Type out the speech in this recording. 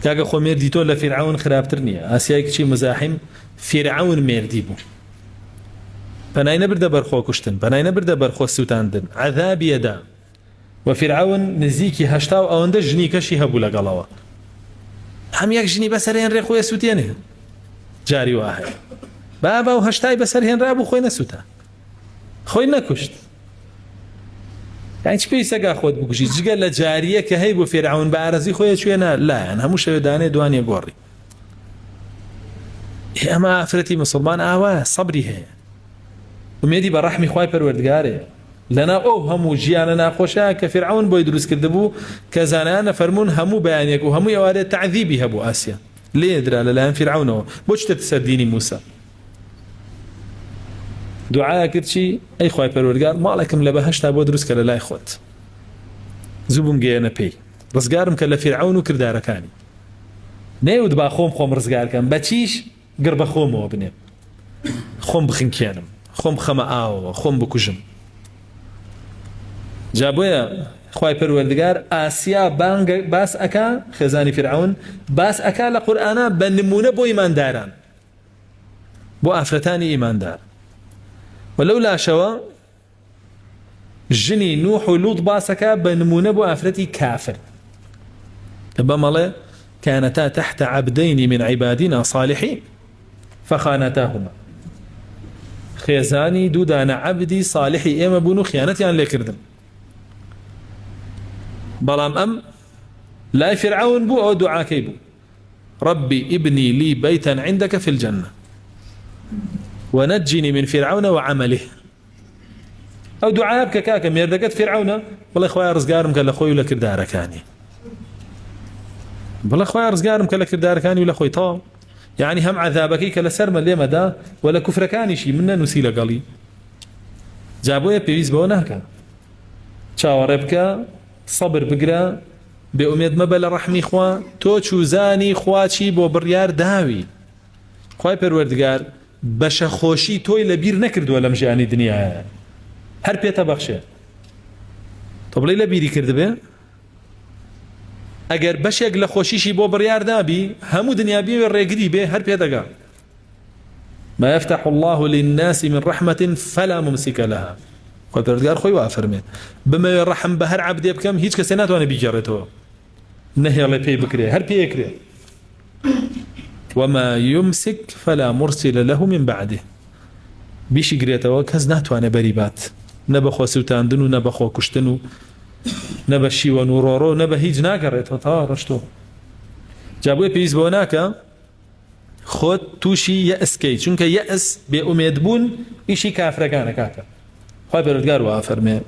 كاكا خو مردي تولى فرعون خرابترنيا آسياي كشي مزاحم فرعون مردي بو بناي نبرد برخو كشتن بناي نبرد برخو سوتاندن عذاب يدا وفرعون نزيكي هشتاو او اند جني كشي هبو لقلوا هم يك جني بسرين ريخو يسوتينه جاري واحد بابا وهشتاي بسرين رابو خوينا سوتا خوينا كشت يعني شبي سقا خود بكشي جقال لجارية كهيب فرعون بعرزي خويا شوينا لا يعني هموش داني دواني قوري اما افرتي مسلمان اوا صبري هي وميدي برحمي خواي پروردگاره لنا او همو جيانا ناخوشا كفرعون بو يدرس كردبو كزانانا فرمون همو بيانيك وهمو يواري تعذيبي هبو آسيا ليه درا للان فرعون بوش تتسرديني موسى دعاء كرتشي اي خواي پروردگار مالكم لبهشتا بو درس كلا لا اخوت زبون جينا بي رزقارم كلا فرعون وكرداركاني نيود با خوم رزقار كان باتشيش قرب خوم وابني خوم بخنكيانم خوم خما آو خوم بكجم جابويا خواي پروردگار آسيا باس اكا خزاني فرعون باس اكا لقرآنا بنمونه بو ايمان داران بو افرتاني ايمان دار ولولا شوا جني نوح ولوط باسكا بنمونه بو افرتي كافر بمالي كانتا تحت عبدين من عبادنا صالحين فخانتاهما خيزاني دودان عبدي صالحي ايما بونو خيانتي عن ليكردن بلام لا فرعون بو او دعا كيبو ربي ابني لي بيتا عندك في الجنة ونجني من فرعون وعمله او دعاء بكاكا ميردقت فرعون والله اخويا رزقارم كلا خوي ولا كرداركاني والله اخويا رزقارم كلا كرداركاني ولا خوي طاو يعني هم عذابك كلا سرما ليه مدى ولا كفركاني شي منا نسيل قلي جابويا بيويز بوناكا تشاوربكا صبر بقرا بأميد مبل رحمي خوا تو چوزاني خواتي بو بريار داوي خواي پروردگار بش خوشي توي لبير نكرد ولا مجاني دنيا هر بيتا بخشه طب ليه لبيري كرد به اگر بشيق لخوشيشي بو بريار دابي همو دنيا بي ورقدي به هر بيتا ما يفتح الله للناس من رحمة فلا ممسك لها قدر خوي وافرمي بما يرحم بهر عبد بكم هيج كسنات وانا بيجرته نهي الله بي بكري هر بي يكري وما يمسك فلا مرسل له من بعده بيشي قريته كزنات وانا بريبات نبخو سوتاندنو نبخو كشتنو نبشي ونورورو نبهيج ناقريته طارشتو جابوه بيز بوناكا خود توشي يأس كي چونك يأس بأميد بون إشي كافر كان كاكا خواهي بردگار وافرمي